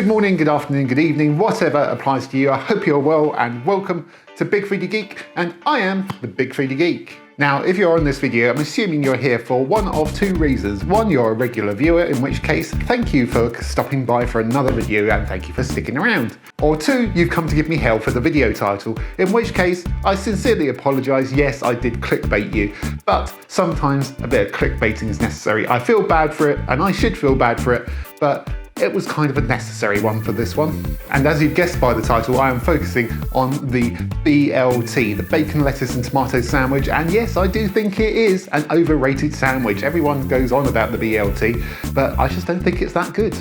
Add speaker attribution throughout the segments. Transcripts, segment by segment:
Speaker 1: Good morning, good afternoon, good evening, whatever applies to you. I hope you're well and welcome to Big Foodie Geek, and I am the Big Foodie Geek. Now, if you're on this video, I'm assuming you're here for one of two reasons. One, you're a regular viewer, in which case, thank you for stopping by for another video and thank you for sticking around. Or two, you've come to give me hell for the video title, in which case, I sincerely apologise. Yes, I did clickbait you, but sometimes a bit of clickbaiting is necessary. I feel bad for it, and I should feel bad for it, but it was kind of a necessary one for this one. And as you've guessed by the title, I am focusing on the BLT, the bacon, lettuce and tomato sandwich. And yes, I do think it is an overrated sandwich. Everyone goes on about the BLT, but I just don't think it's that good.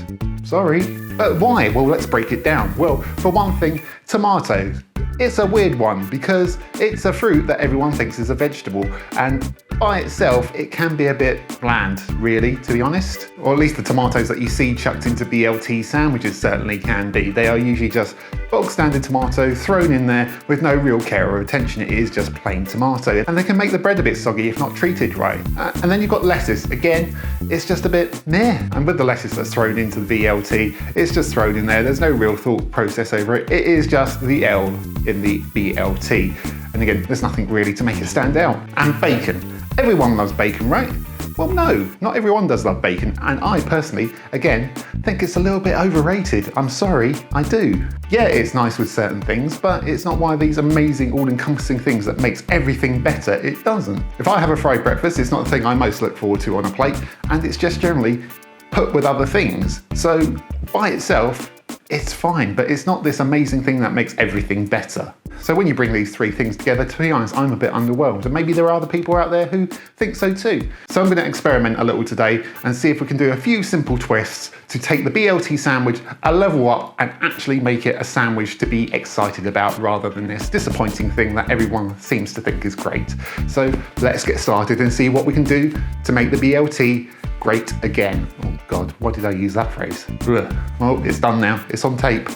Speaker 1: Sorry. But why? Well, let's break it down. Well, for one thing, tomato. It's a weird one because it's a fruit that everyone thinks is a vegetable, and by itself it can be a bit bland, really, to be honest. Or at least the tomatoes that you see chucked into BLT sandwiches certainly can be. They are usually just bog standard tomato thrown in there with no real care or attention. It is just plain tomato, and they can make the bread a bit soggy if not treated right. And then you've got lettuce. Again, it's just a bit meh. And with the lettuce that's thrown into the BLT, it's just thrown in there. There's no real thought process over it. It is just the L in the BLT. And again, there's nothing really to make it stand out. And bacon. Everyone loves bacon, right? Well, no, not everyone does love bacon. And I personally, again, think it's a little bit overrated. I'm sorry, I do. Yeah, it's nice with certain things, but it's not one of these amazing, all-encompassing things that makes everything better. It doesn't. If I have a fried breakfast, it's not the thing I most look forward to on a plate, and it's just generally put with other things. So by itself, it's fine, but it's not this amazing thing that makes everything better. So when you bring these three things together, to be honest, I'm a bit underwhelmed, and maybe there are other people out there who think so too. So I'm going to experiment a little today and see if we can do a few simple twists to take the BLT sandwich a level up and actually make it a sandwich to be excited about rather than this disappointing thing that everyone seems to think is great. So let's get started and see what we can do to make the BLT great again. Oh God, why did I use that phrase? Ugh. Well, it's done now. It's on tape.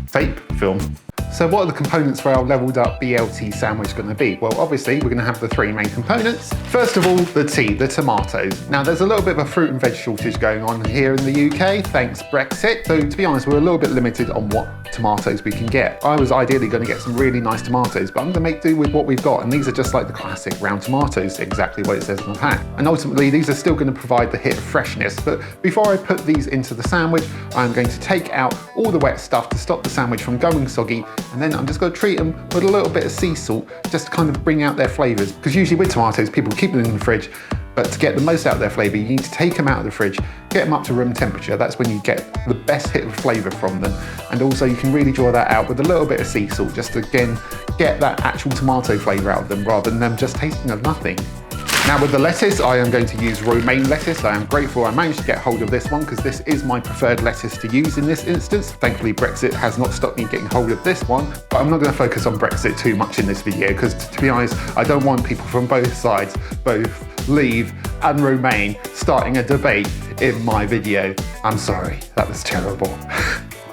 Speaker 1: Tape? Film. So what are the components for our leveled up BLT sandwich going to be? Well, obviously we're going to have the three main components. First of all, the tomatoes. Now there's a little bit of a fruit and veg shortage going on here in the UK, thanks Brexit. So to be honest, we're a little bit limited on what tomatoes we can get. I was ideally going to get some really nice tomatoes, but I'm going to make do with what we've got. And these are just like the classic round tomatoes, exactly what it says on the pack. And ultimately, these are still going to provide the hit of freshness. But before I put these into the sandwich, I'm going to take out all the wet stuff to stop the sandwich from going soggy. And then I'm just going to treat them with a little bit of sea salt, just to kind of bring out their flavours. Because usually with tomatoes, people keep them in the fridge, but to get the most out of their flavour, you need to take them out of the fridge, get them up to room temperature. That's when you get the best hit of flavour from them. And also you can really draw that out with a little bit of sea salt, just to again, get that actual tomato flavour out of them rather than them just tasting of nothing. Now with the lettuce, I am going to use romaine lettuce. I am grateful I managed to get hold of this one because this is my preferred lettuce to use in this instance. Thankfully Brexit has not stopped me getting hold of this one, but I'm not going to focus on Brexit too much in this video because to be honest, I don't want people from both sides, both Leave and Remain, starting a debate in my video. I'm sorry, that was terrible.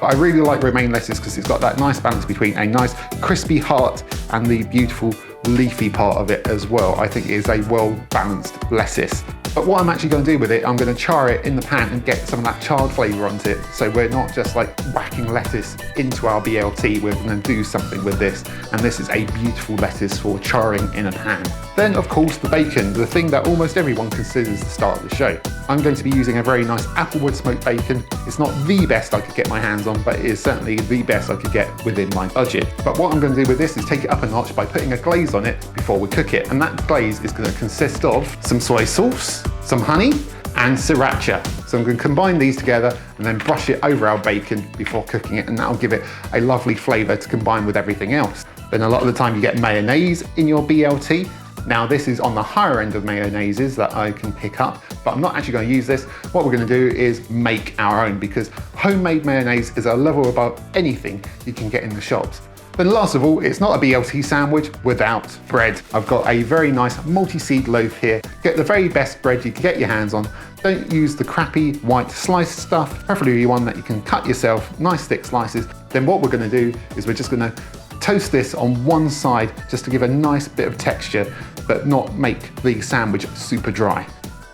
Speaker 1: But I really like romaine lettuce because it's got that nice balance between a nice crispy heart and the beautiful leafy part of it as well. I think it is a well-balanced lettuce. But what I'm actually going to do with it, I'm going to char it in the pan and get some of that charred flavour onto it. So we're not just like whacking lettuce into our BLT, we're going to do something with this. And this is a beautiful lettuce for charring in a pan. Then of course the bacon, the thing that almost everyone considers the start of the show. I'm going to be using a very nice applewood smoked bacon. It's not the best I could get my hands on, but it is certainly the best I could get within my budget. But what I'm going to do with this is take it up a notch by putting a glaze on it before we cook it. And that glaze is going to consist of some soy sauce, some honey and sriracha. So I'm going to combine these together and then brush it over our bacon before cooking it, and that'll give it a lovely flavour to combine with everything else. Then a lot of the time you get mayonnaise in your BLT. Now this is on the higher end of mayonnaises that I can pick up, but I'm not actually going to use this. What we're going to do is make our own because homemade mayonnaise is a level above anything you can get in the shops. Then last of all, it's not a BLT sandwich without bread. I've got a very nice multi-seed loaf here. Get the very best bread you can get your hands on. Don't use the crappy white sliced stuff, preferably one that you can cut yourself, nice thick slices. Then what we're going to do is we're just going to toast this on one side just to give a nice bit of texture, but not make the sandwich super dry.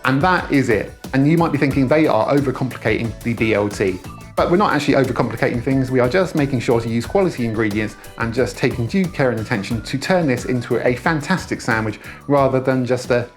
Speaker 1: And that is it. And you might be thinking they are overcomplicating the BLT. But we're not actually overcomplicating things. We are just making sure to use quality ingredients and just taking due care and attention to turn this into a fantastic sandwich rather than just a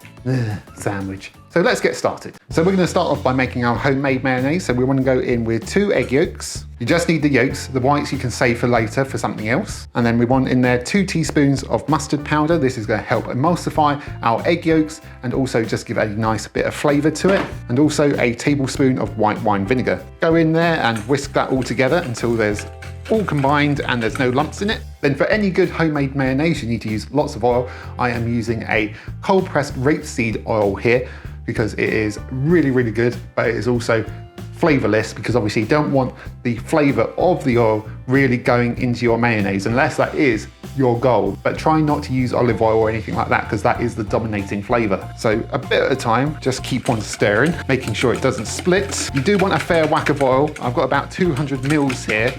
Speaker 1: sandwich. So let's get started. So we're going to start off by making our homemade mayonnaise. So we want to go in with 2 egg yolks. You just need the yolks. The whites you can save for later for something else. And then we want in there 2 teaspoons of mustard powder. This is going to help emulsify our egg yolks and also just give a nice bit of flavour to it. And also a tablespoon of white wine vinegar. Go in there and whisk that all together until there's all combined and there's no lumps in it. Then for any good homemade mayonnaise, you need to use lots of oil. I am using a cold pressed rapeseed oil here because it is really, really good, but it is also flavourless because obviously you don't want the flavour of the oil really going into your mayonnaise unless that is your goal. But try not to use olive oil or anything like that because that is the dominating flavour. So a bit at a time, just keep on stirring, making sure it doesn't split. You do want a fair whack of oil. I've got about 200 mils here.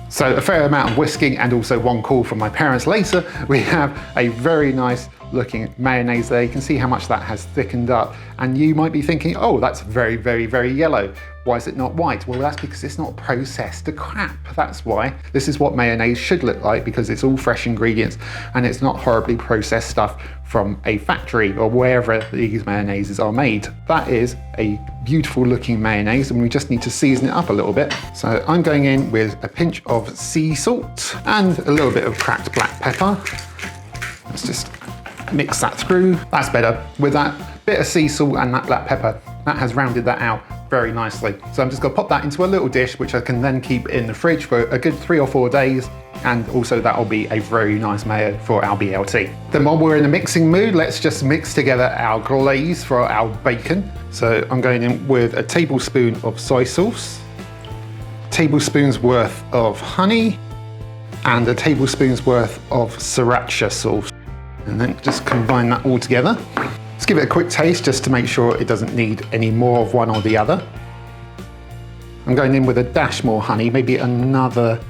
Speaker 1: So a fair amount of whisking and also one call from my parents later, we have a very nice looking mayonnaise there. You can see how much that has thickened up. And you might be thinking, oh, that's very, very, very yellow. Why is it not white? Well, that's because it's not processed to crap. That's why. This is what mayonnaise should look like because it's all fresh ingredients and it's not horribly processed stuff from a factory or wherever these mayonnaises are made. That is a beautiful looking mayonnaise and we just need to season it up a little bit. So I'm going in with a pinch of sea salt and a little bit of cracked black pepper. Let's just mix that through. That's better. With that bit of sea salt and that black pepper, that has rounded that out very nicely. So I'm just going to pop that into a little dish which I can then keep in the fridge for a good 3 or 4 days, and also that'll be a very nice mayo for our BLT. Then while we're in the mixing mood, let's just mix together our glaze for our bacon. So I'm going in with a tablespoon of soy sauce, tablespoon's worth of honey, and a tablespoon's worth of sriracha sauce. And then just combine that all together. Let's give it a quick taste just to make sure it doesn't need any more of one or the other. I'm going in with a dash more honey, maybe another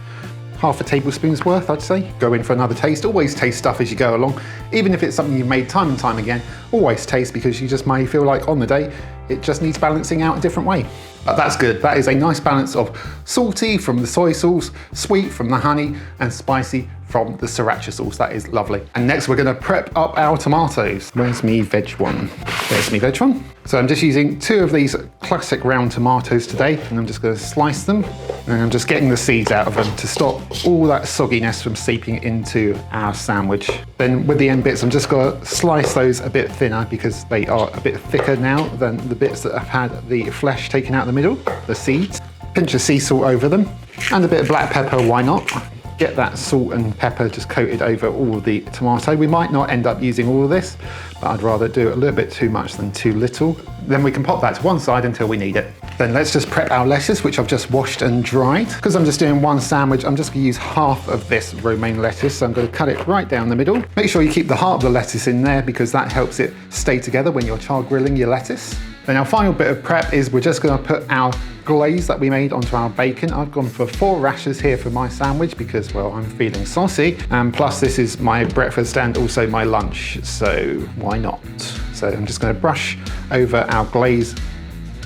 Speaker 1: half a tablespoon's worth, I'd say. Go in for another taste. Always taste stuff as you go along. Even if it's something you've made time and time again, always taste because you just may feel like on the day, it just needs balancing out a different way. But that's good. That is a nice balance of salty from the soy sauce, sweet from the honey, and spicy from the sriracha sauce. That is lovely. And next we're going to prep up our tomatoes. Where's me veg one? There's me veg one. So I'm just using 2 of these classic round tomatoes today, and I'm just going to slice them. And I'm just getting the seeds out of them to stop all that sogginess from seeping into our sandwich. Then with the end bits, I'm just going to slice those a bit thinner because they are a bit thicker now than the bits that have had the flesh taken out the middle, the seeds. Pinch of sea salt over them and a bit of black pepper, why not? Get that salt and pepper just coated over all the tomato. We might not end up using all of this, but I'd rather do a little bit too much than too little. Then we can pop that to one side until we need it. Then let's just prep our lettuce, which I've just washed and dried. Because I'm just doing one sandwich, I'm just going to use half of this romaine lettuce. So I'm going to cut it right down the middle. Make sure you keep the heart of the lettuce in there because that helps it stay together when you're char grilling your lettuce. Then our final bit of prep is we're just going to put our glaze that we made onto our bacon. I've gone for 4 rashers here for my sandwich because, well, I'm feeling saucy. And plus this is my breakfast and also my lunch, so why not? So I'm just going to brush over our glaze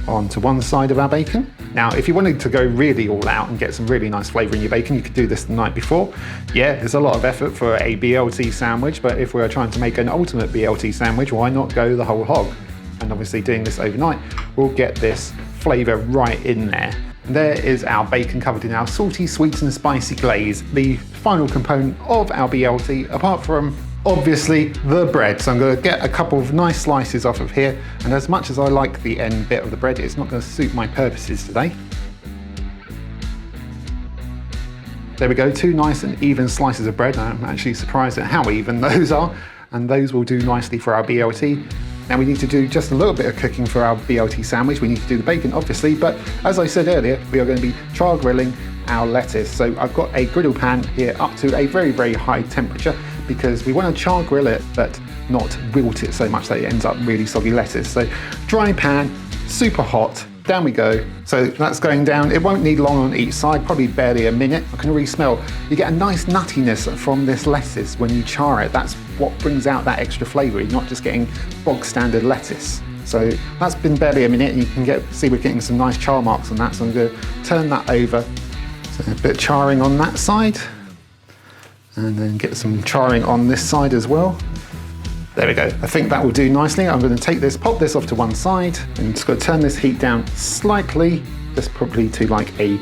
Speaker 1: onto one side of our bacon. Now, if you wanted to go really all out and get some really nice flavour in your bacon, you could do this the night before. Yeah, there's a lot of effort for a BLT sandwich, but if we're trying to make an ultimate BLT sandwich, why not go the whole hog? And obviously doing this overnight will get this flavour right in there. And there is our bacon covered in our salty, sweet and spicy glaze, the final component of our BLT, apart from obviously the bread. So I'm going to get a couple of nice slices off of here, and as much as I like the end bit of the bread, it's not going to suit my purposes today. There we go, 2 nice and even slices of bread. I'm actually surprised at how even those are, and those will do nicely for our BLT. Now we need to do just a little bit of cooking for our BLT sandwich. We need to do the bacon, obviously, but as I said earlier, we are going to be char grilling our lettuce. So I've got a griddle pan here up to a very, very high temperature because we want to char grill it, but not wilt it so much that it ends up really soggy lettuce. So dry pan, super hot, down we go. So that's going down. It won't need long on each side, probably barely a minute. I can already smell, you get a nice nuttiness from this lettuce when you char it. That's what brings out that extra flavour. You're not just getting bog standard lettuce. So that's been barely a minute, and you can see we're getting some nice char marks on that. So I'm going to turn that over. So a bit of charring on that side, and then get some charring on this side as well. There we go. I think that will do nicely. I'm going to take this, pop this off to one side, and just going to turn this heat down slightly, just probably to like a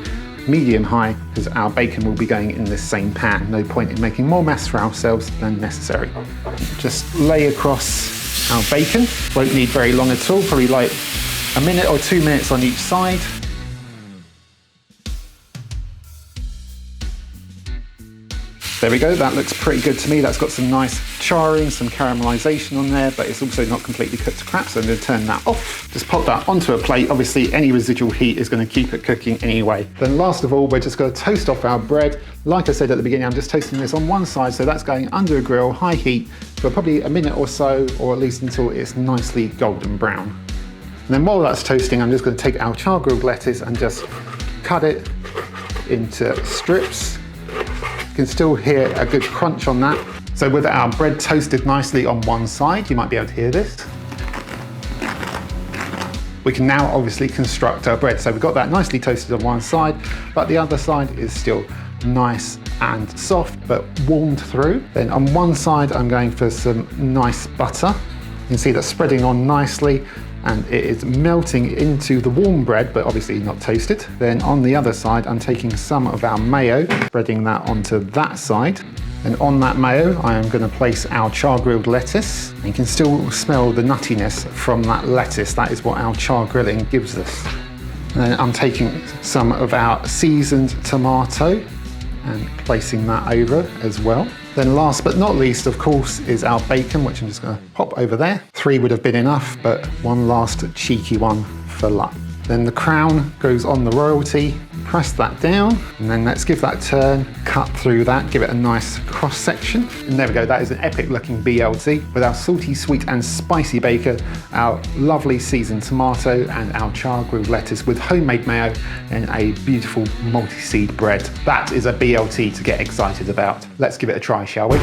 Speaker 1: medium high, because our bacon will be going in this same pan. No point in making more mess for ourselves than necessary. Just lay across our bacon. Won't need very long at all, probably like a minute or 2 minutes on each side. There we go, that looks pretty good to me. That's got some nice charring, some caramelisation on there, but it's also not completely cooked to crap, so I'm going to turn that off. Just pop that onto a plate. Obviously, any residual heat is going to keep it cooking anyway. Then last of all, we're just going to toast off our bread. Like I said at the beginning, I'm just toasting this on one side, so that's going under a grill, high heat, for probably a minute or so, or at least until it's nicely golden brown. And then while that's toasting, I'm just going to take our char grilled lettuce and just cut it into strips. You can still hear a good crunch on that. So with our bread toasted nicely on one side, you might be able to hear this. We can now obviously construct our bread. So we've got that nicely toasted on one side, but the other side is still nice and soft, but warmed through. Then on one side, I'm going for some nice butter. You can see that spreading on nicely, and it is melting into the warm bread, but obviously not toasted. Then on the other side, I'm taking some of our mayo, spreading that onto that side. And on that mayo, I am going to place our char grilled lettuce. You can still smell the nuttiness from that lettuce. That is what our char grilling gives us. And then I'm taking some of our seasoned tomato and placing that over as well. Then last but not least, of course, is our bacon, which I'm just going to pop over there. 3 would have been enough, but one last cheeky one for luck. Then the crown goes on the royalty, press that down, and then let's give that a turn, cut through that, give it a nice cross section. And there we go, that is an epic looking BLT with our salty, sweet and spicy bacon, our lovely seasoned tomato and our char grilled lettuce with homemade mayo and a beautiful multi-seed bread. That is a BLT to get excited about. Let's give it a try, shall we?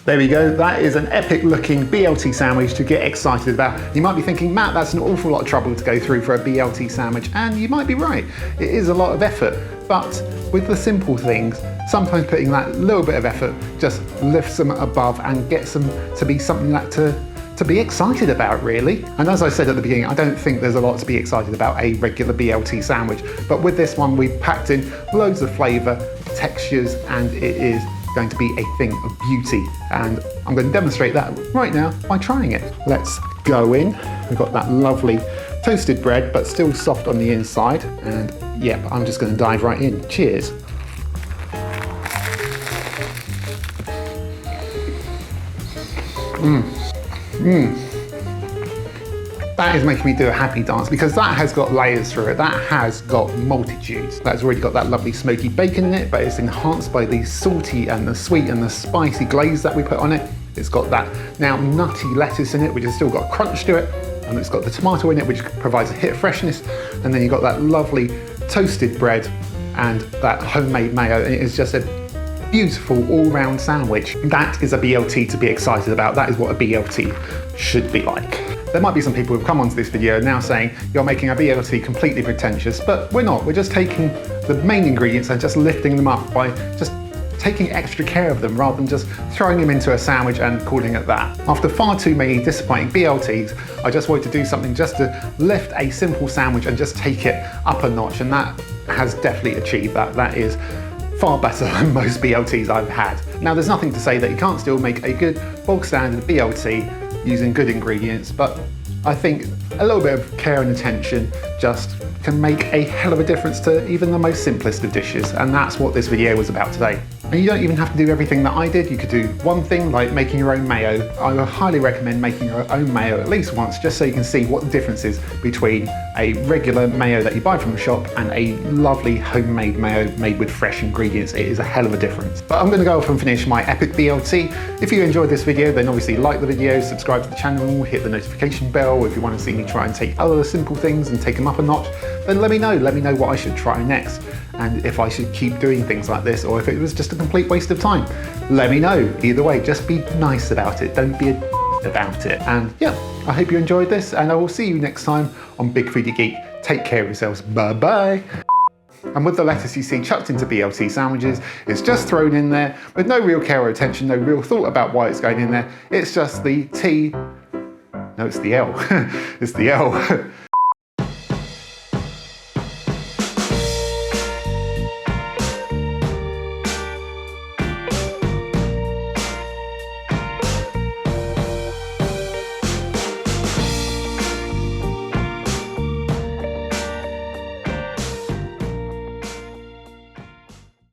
Speaker 1: There we go, that is an epic looking BLT sandwich to get excited about. You might be thinking, Matt, that's an awful lot of trouble to go through for a BLT sandwich, and you might be right. It is a lot of effort, but with the simple things, sometimes putting that little bit of effort just lifts them above and gets them to be something that to be excited about, really. And as I said at the beginning, I don't think there's a lot to be excited about a regular BLT sandwich, but with this one, we've packed in loads of flavour, textures, and it is going to be a thing of beauty, and I'm going to demonstrate that right now by trying it. Let's go in. We've got that lovely toasted bread but still soft on the inside, and yep, I'm just going to dive right in. Cheers. That is making me do a happy dance, because that has got layers through it. That has got multitudes. That's already got that lovely smoky bacon in it, but it's enhanced by the salty and the sweet and the spicy glaze that we put on it. It's got that now nutty lettuce in it, which has still got crunch to it. And it's got the tomato in it, which provides a hit of freshness. And then you've got that lovely toasted bread and that homemade mayo. And it is just a beautiful all-round sandwich. That is a BLT to be excited about. That is what a BLT should be like. There might be some people who've come onto this video now saying you're making a BLT completely pretentious, but we're not. We're just taking the main ingredients and just lifting them up by just taking extra care of them rather than just throwing them into a sandwich and calling it that. After far too many disappointing BLTs, I just wanted to do something just to lift a simple sandwich and just take it up a notch, and that has definitely achieved that. That is far better than most BLTs I've had. Now, there's nothing to say that you can't still make a good bog standard BLT using good ingredients, but I think a little bit of care and attention just can make a hell of a difference to even the most simplest of dishes, and that's what this video was about today. And you don't even have to do everything that I did. You could do one thing like making your own mayo. I would highly recommend making your own mayo at least once, just so you can see what the difference is between a regular mayo that you buy from the shop and a lovely homemade mayo made with fresh ingredients. It is a hell of a difference. But I'm going to go off and finish my epic BLT. If you enjoyed this video, then obviously like the video, subscribe to the channel, hit the notification bell. If you want to see me try and take other simple things and take them up a notch, then let me know what I should try next. And if I should keep doing things like this, or if it was just a complete waste of time, let me know. Either way, just be nice about it. Don't be a about it. And yeah, I hope you enjoyed this, and I will see you next time on Big Foodie Geek. Take care of yourselves. Bye-bye. And with the lettuce you see chucked into BLT sandwiches, it's just thrown in there with no real care or attention, no real thought about why it's going in there. It's just the T. No, it's the L. It's the L.